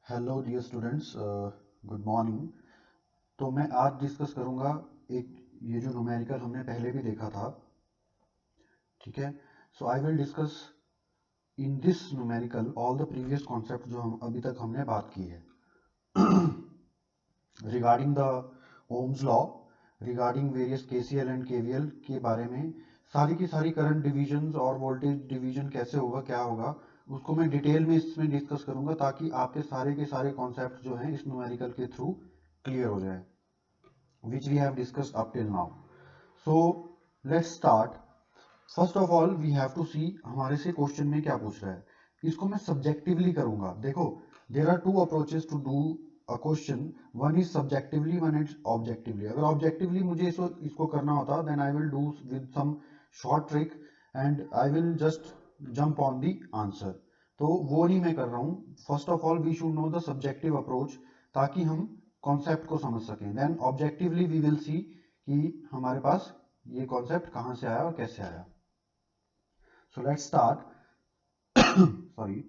Hello dear students, good morning. तो मैं आज डिस्कस करूंगा एक ये जो न्यूमेरिकल हमने पहले भी देखा था। ठीक है। So I will discuss in this numerical all the previous concept जो हम अभी तक हमने बात की है regarding the Ohm's law, regarding various KCL and KVL के बारे में। सारी की सारी करंट डिवीजन और वोल्टेज डिवीजन कैसे होगा, क्या होगा, उसको मैं डिटेल में इसमें डिस्कस करूंगा ताकि आपके सारे के सारे कॉन्सेप्ट जो हैं इस न्यूमेरिकल के थ्रू क्लियर हो जाए, which we have discussed up till now. So let's start. First of all we have to see हमारे से क्वेश्चन में क्या पूछ रहा है। इसको मैं सब्जेक्टिवली करूंगा। देखो, there are two approaches to do a question. One is subjectively, one is objectively. अगर ऑब्जेक्टिवली मुझे इसको करना होता then I will do with some short trick and I will just jump on the answer. तो वो नहीं मैं कर रहा हूं। First of all we should know the subjective approach ताकि हम कॉन्सेप्ट को समझ सकें। Then objectively we will see कि हमारे पास ये कॉन्सेप्ट कहां से आया और कैसे आया। So let's start. सॉरी।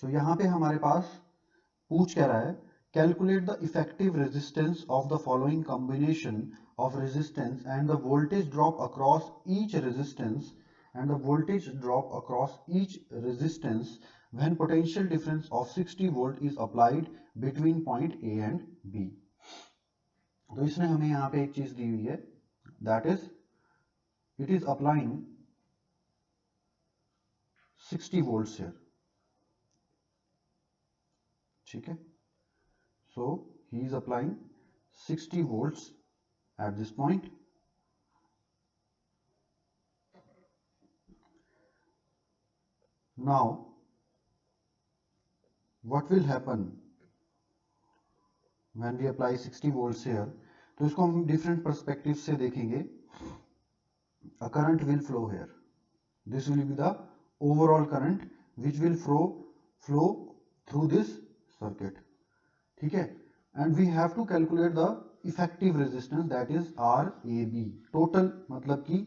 सो यहां पे हमारे पास पूछ क्या रहा है, calculate the effective resistance of the following combination of resistance and the voltage drop across each resistance and the voltage drop across each resistance when potential difference of 60 volt is applied between point A and B। तो इसने हमें यहां पे एक चीज दी हुई है, that is it is applying 60 volts here। ठीक है। So he is applying 60 volts at this point। Now what will happen when we apply 60 volts here? तो इसको हम डिफरेंट पर्सपेक्टिव से देखेंगे। A current will flow here। This will be the overall current which will flow through this circuit। ठीक है। And we have to calculate the effective resistance, that is RAB। Total मतलब कि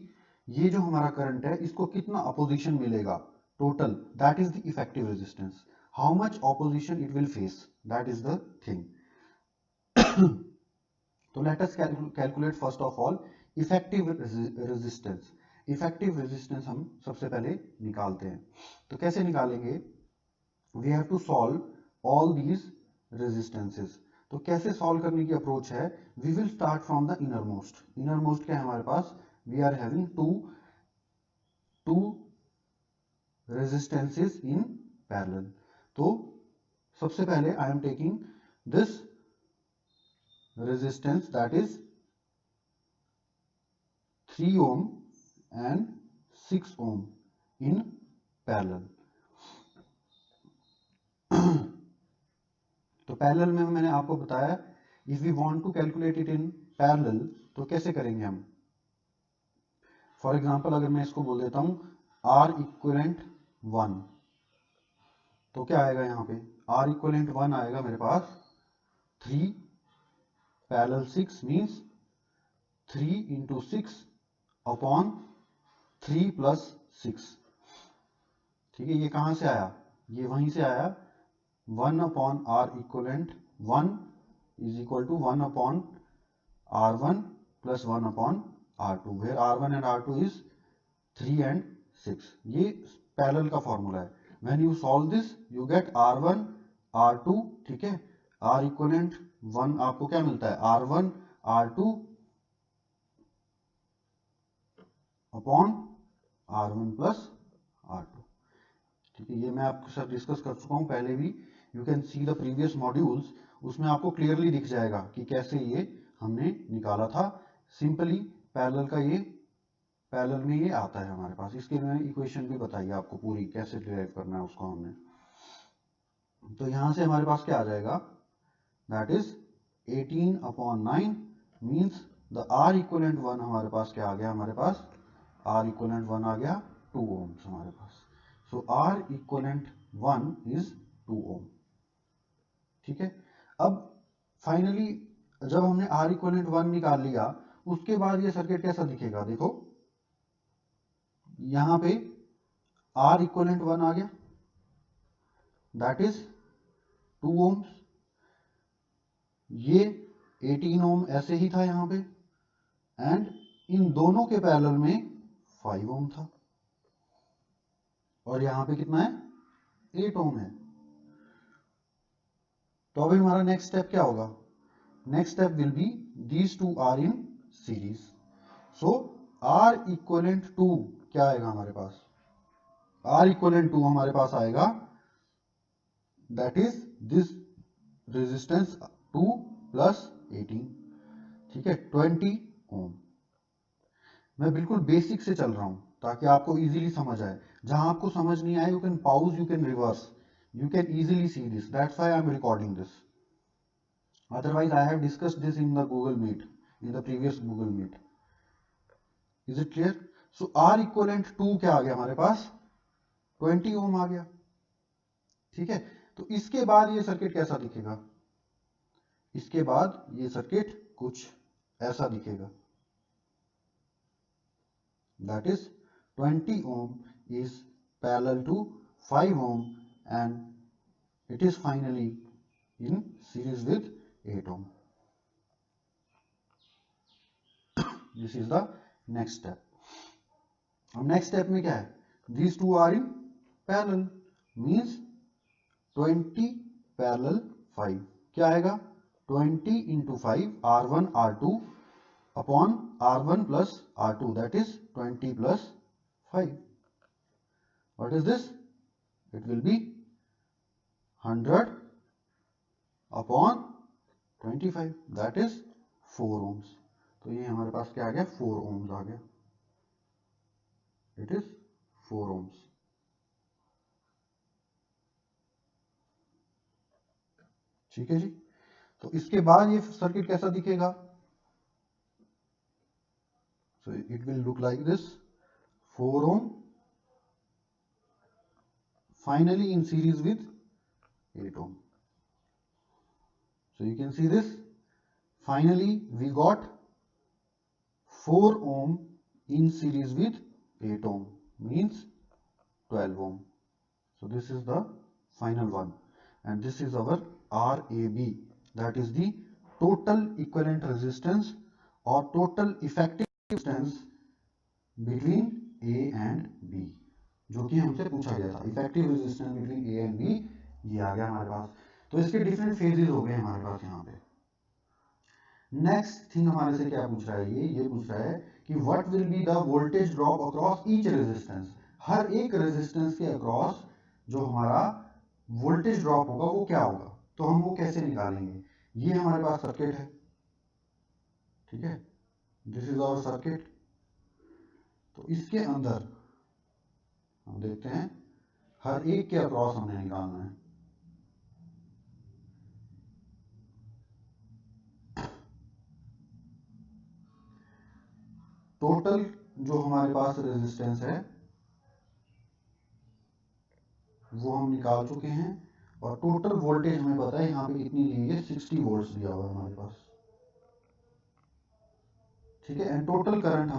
ये जो हमारा current है इसको कितना अपोजिशन मिलेगा total, that is the effective resistance। how much opposition it will face, that is the thing। तो let us calculate first of all effective resistance। Effective resistance हम सबसे पहले निकालते हैं। तो कैसे निकालेंगे, we have to solve all these resistances. तो कैसे सॉल्व करने की अप्रोच है, we will start from the innermost. Innermost क्या है हमारे पास, we are having two resistances in parallel. तो सबसे पहले I am taking this resistance that is 3 ohm and 6 ohm in parallel। तो पैरेलल में मैंने आपको बताया, if we want to calculate it in parallel तो कैसे करेंगे हम। फॉर एग्जांपल अगर मैं इसको बोल देता हूं R इक्विवेलेंट 1, तो क्या आएगा यहां पे, R इक्विवेलेंट 1 आएगा मेरे पास 3 parallel 6 means 3 into 6 upon 3 plus 6। ठीक है, ये कहां से आया, ये वहीं से आया। 1 upon R equivalent 1 is equal to 1 upon R1 plus 1 upon R2, where R1 and R2 is 3 and 6। ये पैरेलल का फॉर्मूला है। when you solve this you get R1 R2। ठीक है, R equivalent 1 आपको क्या मिलता है, R1 R2 upon R1 plus R2। ठीक है, ये मैं आपके साथ डिस्कस कर चुका हूं पहले भी। You can see the previous modules, उसमें आपको क्लियरली दिख जाएगा कि कैसे ये हमने निकाला था। सिंपली पैरेलल का ये पैरेलल में ये आता है हमारे पास। इसके मैंने इक्वेशन भी बताई आपको पूरी, कैसे डिराइव करना है उसको हमने। तो यहां से हमारे पास क्या आ जाएगा, that is 18 upon 9 means the R equivalent 1 हमारे पास क्या आ गया, हमारे पास R इक्विवेलेंट 1 आ गया 2 ohms हमारे पास। सो R इक्विवेलेंट 1 इज 2 ohm। ठीक है, अब फाइनली जब हमने R इक्विवेलेंट 1 निकाल लिया, उसके बाद ये सर्किट कैसा दिखेगा, देखो यहां पे R इक्विवेलेंट 1 आ गया, दैट इज 2 ओम्स, ये 18 ओम ऐसे ही था यहाँ पे, एंड इन दोनों के पैरेलल में 5 ओम था, और यहाँ पे कितना है, 8 ओम है। तो अभी हमारा नेक्स्ट स्टेप क्या होगा, next step will be these two are in series, so are equivalent to क्या आएगा हमारे पास, आर इक्वलेंट टू हमारे पास आएगा, that is this resistance 2 plus 18, ठीक है, 20 ओम। मैं बिल्कुल बेसिक से चल रहा हूं ताकि आपको इजीली समझ आए, जहां आपको समझ नहीं आए you can pause, you can reverse, you can easily see this, that's why I am recording this, otherwise I have discussed this in the Google Meet, in the previous Google Meet, is it clear? So R equivalent 2 क्या आ गया हमारे पास, 20 ओम आ गया, ठीक है। तो इसके बाद ये सर्किट कैसा दिखेगा, इसके बाद ये सर्किट कुछ ऐसा दिखेगा, that is 20 ohm is parallel to 5 ohm and it is finally in series with 8 ohm. This is the next step. अब next step में क्या है, these two are in parallel means 20 parallel 5 क्या आएगा, 20 into 5 R1 R2 upon R1 plus R2, that is 20 plus 5. What is this? It will be 100 upon 25, that is 4 ohms. तो ये हमारे पास क्या आ गया, 4 ohms आ गया, it is 4 ohms. ठीक है जी। तो इसके बाद ये सर्किट कैसा दिखेगा, so it will look like this, 4 ohm finally in series with 8 ohm. So you can see this, finally we got 4 ohm in series with 8 ohm means 12 ohm. So this is the final one, and this is our RAB, that is the total equivalent resistance or total effective resistance between A and B, जो कि हमसे पूछा गया था, effective resistance between A and B, ये आ गया हमारे पास। तो इसके डिफरेंट फेजेस हो गए हमारे पास यहाँ पे। नेक्स्ट थिंग हमारे से क्या पूछ रहा है, ये पूछ रहा है कि what will be the voltage drop across each resistance, हर एक रेजिस्टेंस के अक्रॉस जो हमारा वोल्टेज ड्रॉप होगा वो क्या होगा, तो हम वो कैसे निकालेंगे। ये हमारे पास सर्किट है, ठीक है, दिस इज आवर सर्किट। तो इसके अंदर हम देखते हैं हर एक के अक्रॉस हमने निकालना है। टोटल जो हमारे पास रेजिस्टेंस है वो हम निकाल चुके हैं, और टोटल वोल्टेज हमें पता है यहाँ पे कितनी ली है, 60 वोल्ट्स दिया हुआ है हमारे पास, ठीक है। एंड टोटल करंट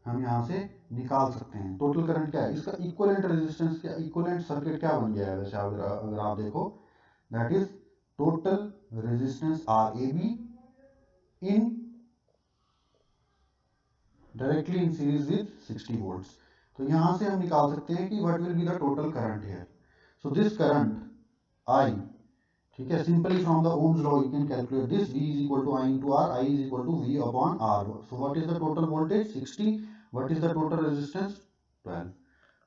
हम यहाँ से निकाल सकते हैं। टोटल करंट क्या है, इसका इक्विवेलेंट रेजिस्टेंस क्या, इक्विवेलेंट सर्किट क्या बन गया है वैसे, अगर आप देखो, that is total resistance RAB in directly in series with 60 volts. तो यहां से हम निकाल सकते हैं कि what will be the total current here. So this current I, ठीक है, simply from the Ohm's law you can calculate this, V is equal to I into R, I is equal to V upon R. So what is the total voltage, 60, what is the total resistance, 12,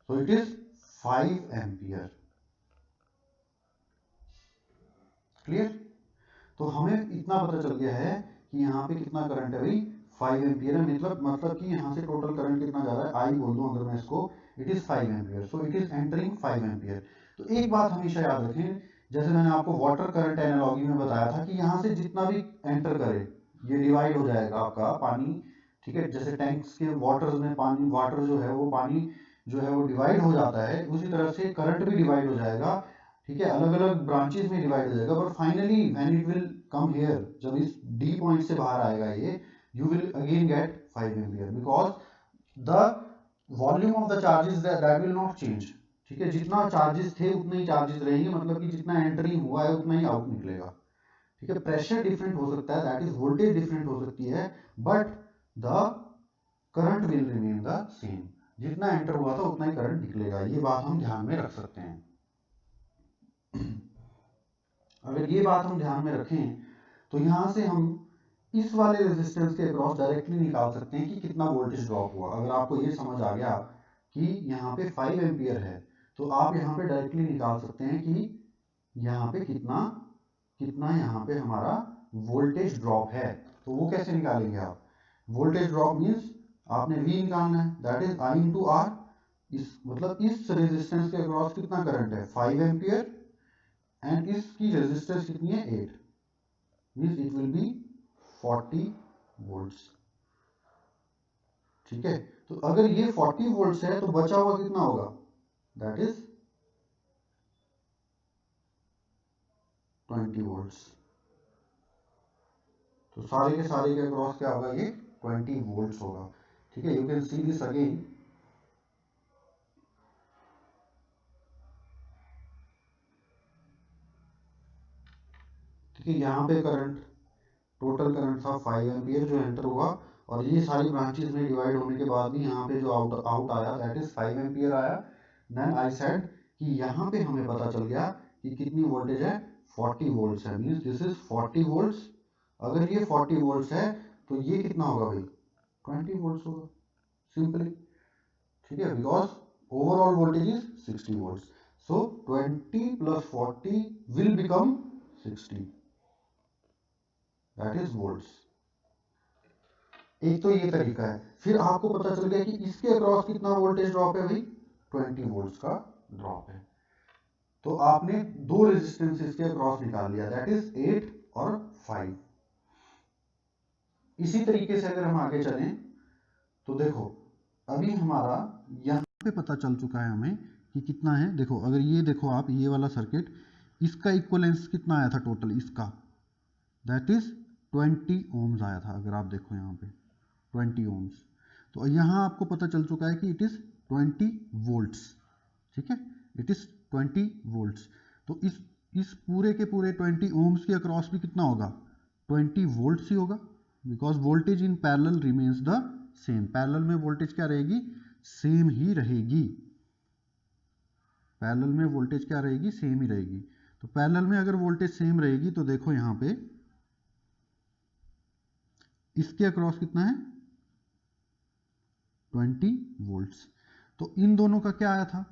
so it is 5 ampere, clear। तो हमें इतना पता चल गया है कि यहाँ पे कितना करंट है भाई, 5 एम्पियर है, मतलब कि यहाँ से टोटल करंट कितना जा रहा है, आई बोल दूं अगर मैं इसको, it is 5 ampere, so it is entering 5 ampere. तो एक बात हमेशा याद रखें, जैसे मैंने आपको वाटर करंट एनालॉजी में बताया था कि यहाँ से जितना भी एंटर करे ये डिवाइड हो जाएगा आपका पानी, ठीक है, जैसे टैंक्स के वाटर में पानी, वाटर जो है वो पानी जो है वो डिवाइड हो जाता है, उसी तरह से करंट भी डिवाइड हो जाएगा, ठीक है, अलग अलग ब्रांचेस में डिवाइड हो जाएगा, पर finally when it will come here, जब इस डी पॉइंट से बाहर आएगा ये, you will again get 5 ampere because the volume of the charges that will not change, ठीक है, जितना चार्जेस थे उतने ही चार्जेस रहेंगे, मतलब कि जितना एंट्री हुआ है उतना ही आउट निकलेगा। ठीक है, प्रेशर डिफरेंट हो सकता है, दैट इज वोल्टेज डिफरेंट हो सकती है, but the current will remain the same. जितना एंटर हुआ था उतना ही करंट निकलेगा, ये बात हम ध्यान में रख सकते हैं। अगर ये बात हम ध्यान में रखें तो यहां से हम इस वाले रेजिस्टेंस के अक्रॉस डायरेक्टली निकाल सकते हैं कि कितना वोल्टेज ड्रॉप हुआ। अगर आपको ये समझ आ गया कि यहाँ पे 5 एम्पियर है, तो आप यहाँ पे डायरेक्टली निकाल सकते हैं कि यहाँ पे कितना कितना यहाँ पे हमारा वोल्टेज ड्रॉप है। तो वो कैसे निकालेंगे आप? वोल्टेज ड्रॉप मीन्स आपने V निकालना है, that is I into R. इस मतलब इस रेजिस्टेंस के अक्रॉस कितना करंट है, 5 एम्पियर, एंड इसकी रेजिस्टेंस कितनी है, 8, means it will be 40 volts. ठीक है, तो अगर ये 40 वोल्ट्स है तो बचा हुआ कितना होगा, दैट इज 20 वोल्ट्स। तो सारे के सारे के अक्रॉस क्या होगा, ये 20 वोल्ट्स होगा। ठीक है, you can see this again. ठीक है, यहाँ पे करंट, टोटल करंट था 5 एम्पियर जो एंटर हुआ, और ये सारी ब्रांचेस में डिवाइड होने के बाद भी यहाँ पे जो आउट आउट आया दैट इज 5 एम्पियर आया। देन आई सेड कि यहाँ पे हमें पता चल गया कि कितनी वोल्टेज है, 40 वोल्ट्स है, मींस दिस इज 40 वोल्ट्स। अगर ये 40 वोल्ट्स है तो ये कितना होगा भाई, 20 वोल्ट्स होगा, सिंपली। ठीक है, because overall voltage is 60 volts, so 20 plus 40 will become 60, that is volts. एक तो ये तरीका है। फिर आपको पता चल गया कि इसके अक्रॉस कितना वोल्टेज ड्रॉप है भाई, 20 वोल्ट्स का ड्रॉप है। तो आपने दो रेजिस्टेंस इसके अक्रॉस निकाल लिया, दैट इज 8 और 5। इसी तरीके से अगर हम आगे चलें तो देखो अभी हमारा यहाँ पे पता चल चुका है हमें कि कितना है। देखो अगर ये देखो आप, ये वाला सर्किट, इसका इक्विवेलेंस कितना आया था टोटल इसका, दैट इज 20 ओम्स आया था। अगर आप देखो यहाँ पे 20 ओम्स, तो यहाँ आपको पता चल चुका है कि इट इज 20 वोल्ट्स। ठीक है, इट इज 20 वोल्ट्स। तो इस पूरे के पूरे 20 ओम्स के अक्रॉस भी कितना होगा, 20 वोल्ट्स ही होगा, because voltage in parallel remains the same. Parallel में वोल्टेज क्या रहेगी, सेम ही रहेगी। पैरेलल में वोल्टेज क्या रहेगी, सेम ही रहेगी। तो पैरेलल में अगर वोल्टेज सेम रहेगी तो देखो यहाँ पे इसके अक्रॉस कितना है, 20 वोल्ट्स। तो इन दोनों का क्या आया था,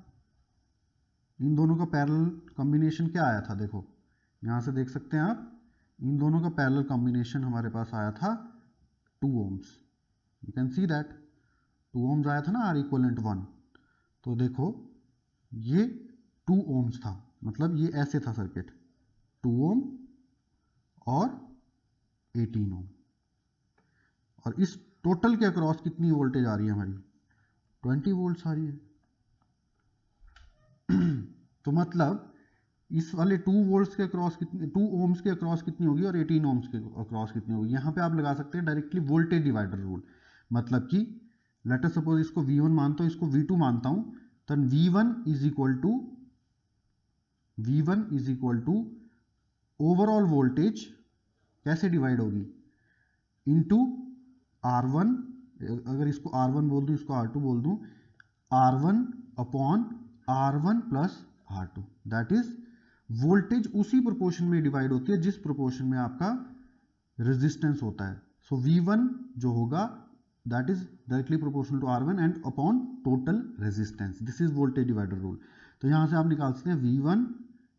इन दोनों का पैरेलल कॉम्बिनेशन क्या आया था, देखो यहां से देख सकते हैं आप, इन दोनों का पैरेलल कॉम्बिनेशन हमारे पास आया था 2 ohms. You can see that 2 ohms आया था ना, आर इक्वलेंट 1। तो देखो ये 2 ओम्स था, मतलब ये ऐसे था सर्किट, 2 ओम और 18 ओम, और इस टोटल के अक्रॉस कितनी वोल्टेज आ रही है हमारी, 20 वोल्ट्स आ रही है। तो मतलब इस वाले 2 वोल्ट्स के अक्रॉस कितनी, 2 ओम्स के अक्रॉस कितनी होगी और 18 ओम्स के अक्रॉस कितनी होगी। यहाँ पे आप लगा सकते हैं डायरेक्टली वोल्टेज डिवाइडर रूल। मतलब कि लेट अस सपोज इसको V1 मानता हूँ, इसको V2 मानता हूँ, तो V1 is equal to overall voltage कैसे डिवाइड होगी, इनटू R1, अगर इसको R1 बोल दूँ, इसको R2 बोल दूँ, R1 upon R1 plus R2, that is voltage उसी प्रोपोर्शन में डिवाइड होती है जिस प्रोपोर्शन में आपका रेजिस्टेंस होता है। सो V1 जो होगा that is directly proportional to R1 and upon total resistance, this is voltage divider rule. तो यहां से आप निकाल सकते हैं V1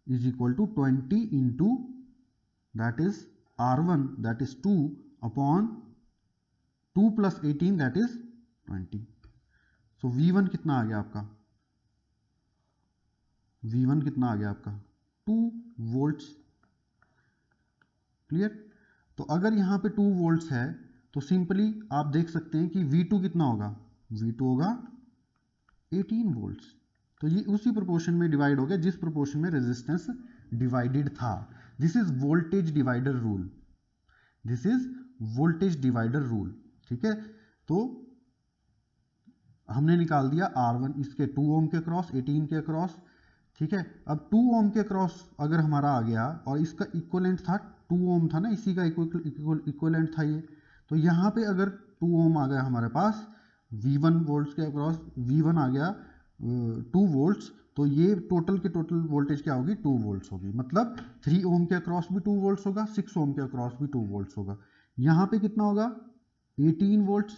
is equal to 20 into that is R1 that is 2 upon 2 plus 18 that is 20। So V1 कितना आ गया आपका, V1 कितना आ गया आपका, 2 वोल्ट्स। क्लियर। तो अगर यहाँ पे 2 वोल्ट्स है तो सिंपली आप देख सकते हैं कि V2 कितना होगा, V2 होगा 18 वोल्ट्स। तो ये उसी प्रोपोर्शन में डिवाइड हो गया जिस प्रोपोर्शन में रेजिस्टेंस डिवाइडेड था। This is voltage divider rule, this is voltage divider rule. ठीक है, तो हमने निकाल दिया R1 इसके 2 ओम के क्रॉस, 18 के क्रॉस, ठीक है। अब 2 ओम के क्रॉस अगर हमारा आ गया और इसका इक्वलेंट था 2 ओम था ना, इसी का इक्वलेंट था ये, तो यहाँ पे अगर 2 ओम आ गया हमारे पास V1 वोल्ट्स के अक्रॉस, V1 आ गया 2 वोल्ट्स, तो ये टोटल के टोटल वोल्टेज क्या होगी 2 वोल्ट्स होगी। मतलब 3 ओम के अक्रॉस भी 2 वोल्ट्स होगा, 6 ओम के अक्रॉस भी 2 वोल्ट्स होगा। यहाँ पे कितना होगा 18 वोल्ट्स,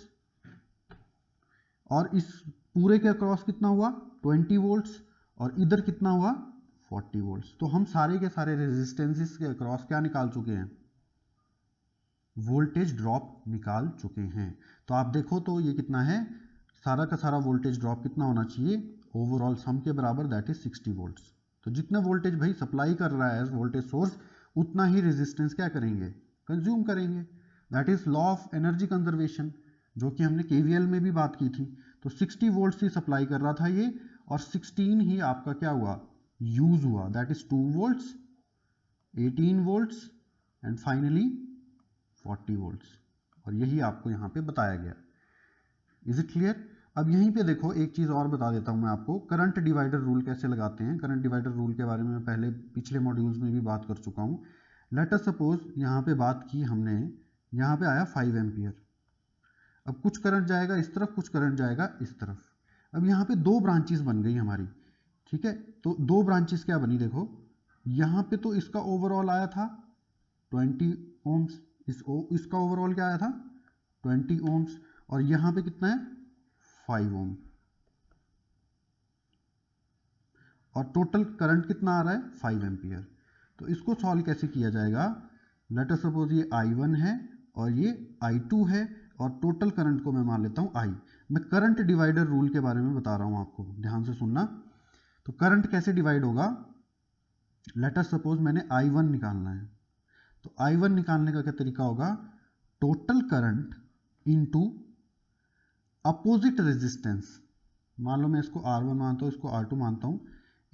और इस पूरे के अक्रॉस कितना हुआ 20 वोल्ट्स, और इधर कितना हुआ 40 वोल्ट्स। तो हम सारे के सारे रेजिस्टेंसेस के अक्रॉस क्या निकाल चुके हैं, वोल्टेज ड्रॉप निकाल चुके हैं। तो आप देखो तो ये कितना है, सारा का सारा वोल्टेज ड्रॉप कितना होना चाहिए, ओवरऑल सम के बराबर, दैट इज 60 वोल्ट्स। तो जितना वोल्टेज भाई सप्लाई कर रहा है वोल्टेज सोर्स, उतना ही रेजिस्टेंस क्या करेंगे, कंज्यूम करेंगे। That is law of energy conservation, जो कि हमने केवीएल में भी बात की थी। तो 60 वोल्ट्स ही सप्लाई कर रहा था ये, और 16 ही आपका क्या हुआ, यूज हुआ, that is 2 volts, 18 volts and finally 40 volts. और यही आपको यहाँ पे बताया गया। Is it clear? अब यहीं पे देखो एक चीज़ और बता देता हूँ मैं आपको, करंट डिवाइडर रूल कैसे लगाते हैं। करंट डिवाइडर रूल के बारे में मैं पहले पिछले मॉड्यूल्स में भी बात कर चुका हूँ। लेट अस सपोज यहाँ पे बात की हमने, यहाँ पे आया 5 एम्पियर। अब कुछ करंट जाएगा इस तरफ, कुछ करंट जाएगा इस तरफ। अब यहाँ पे 2 ब्रांचेस बन गई हमारी, ठीक है। तो 2 ब्रांचेस क्या बनी, देखो यहाँ पे तो इसका ओवरऑल आया था 20 ओम्स, इसका ओवरऑल क्या आया था 20 ओम्स, और यहाँ पे कितना है 5 ओम, और टोटल करंट कितना आ रहा है 5 एम्पियर। तो इसको सॉल्व कैसे किया जाएगा, लेट अस सपोज ये I1 है और ये I2 है, और टोटल करंट को मैं मान लेता हूँ I। मैं करंट डिवाइडर रूल के बारे में बता रहा हूँ आपको, ध्यान से सुनना। तो करंट कैसे डिवाइड होगा, लेट अस सपोज मैंने I1 निकालना है, तो I1 निकालने का क्या तरीका होगा, total current into opposite resistance, मान लो मैं इसको R1 मानता हूँ, इसको R2 मानता हूँ,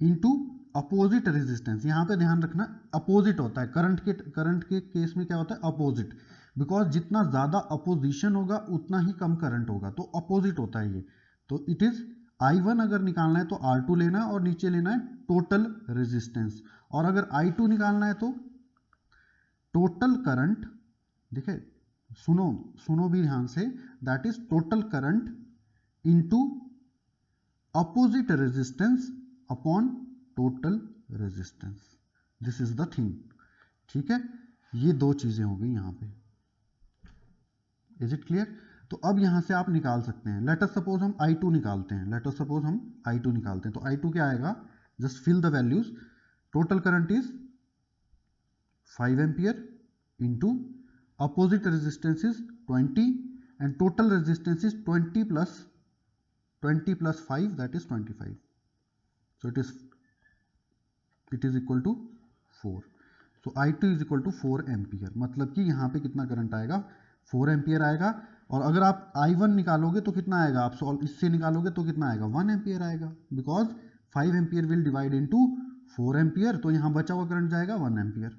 इनटू अपोजिट रेजिस्टेंस। यहाँ पे ध्यान रखना अपोजिट होता है, करंट के केस में क्या होता है अपोजिट, बिकॉज जितना ज़्यादा अपोजिशन होगा उतना ही कम करंट होगा, तो अपोजिट होता है ये। तो इट इज़ I1 अगर निकालना है तो R2 लेना है और नीचे लेना है टोटल रेजिस्टेंस, और अगर I2 निकालना है तो टोटल करंट, देखिए सुनो भी ध्यान से, that is total current into opposite resistance upon total resistance. This is the thing, ठीक है। ये 2 चीजें हो गई यहाँ पे। Is it clear? तो अब यहां से आप निकाल सकते हैं, लेट अस सपोज हम I2 निकालते हैं, लेट अस सपोज हम I2 निकालते हैं, तो I2 क्या आएगा, just fill the values. Total current is 5 ampere into opposite resistance is 20 and total resistance is 20 plus 5, that is 25. So it is equal to 4. So I2 is equal to 4 ampere, मतलब कि यहाँ पे कितना current आएगा 4 ampere आएगा। और अगर आप I1 निकालोगे तो कितना आएगा, आप सॉल्व इससे निकालोगे तो कितना आएगा 1 एम्पियर आएगा, because 5 ampere will divide into 4 ampere, तो यहाँ बचा हुआ करंट जाएगा 1 एम्पियर।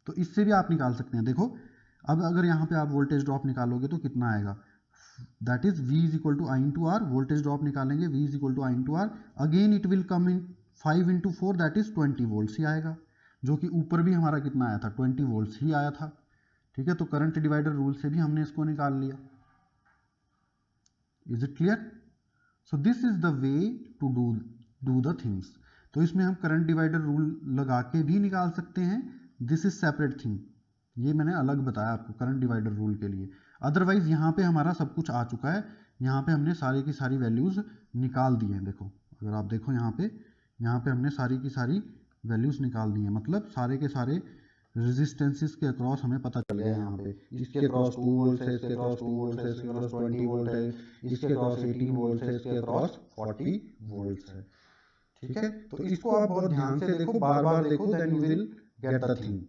तो इससे भी आप निकाल सकते हैं। देखो अब अगर यहाँ पे आप वोल्टेज ड्रॉप निकालोगे तो कितना आएगा, that is V is equal to I into R, voltage drop निकालेंगे V is equal to I into R, again it will come in 5 into 4, that is 20 volts ही आएगा, जो कि ऊपर भी हमारा कितना आया था 20 वोल्ट्स ही आया था, ठीक है। तो करंट डिवाइडर रूल से भी हमने इसको निकाल लिया। Is it clear? So this is the way to do the things. तो इसमें हम करंट डिवाइडर रूल लगा के भी निकाल सकते हैं, दिस इज सेपरेट थिंग, ये मैंने अलग बताया आपको करंट डिवाइडर रूल के लिए। अदरवाइज यहाँ पे हमारा सब कुछ आ चुका है, यहाँ पे हमने सारी की सारी वैल्यूज निकाल दी हैं। देखो अगर आप देखो यहाँ पे हमने सारी की सारी वैल्यूज निकाल दी हैं, मतलब सारे के सारे रेजिस्टेंसेस के अक्रॉस हमें पता चल गया यहाँ पे, इसके अक्रॉस 2 वोल्ट है, इसके अक्रॉस 2 वोल्ट है, इसके अक्रॉस 20 वोल्ट है, इसके अक्रॉस 18 वोल्ट है, इसके अक्रॉस 40 वोल्ट है, ठीक है। तो इसको आप बहुत ध्यान से देखो, बार बार देखो, then you will get the thing.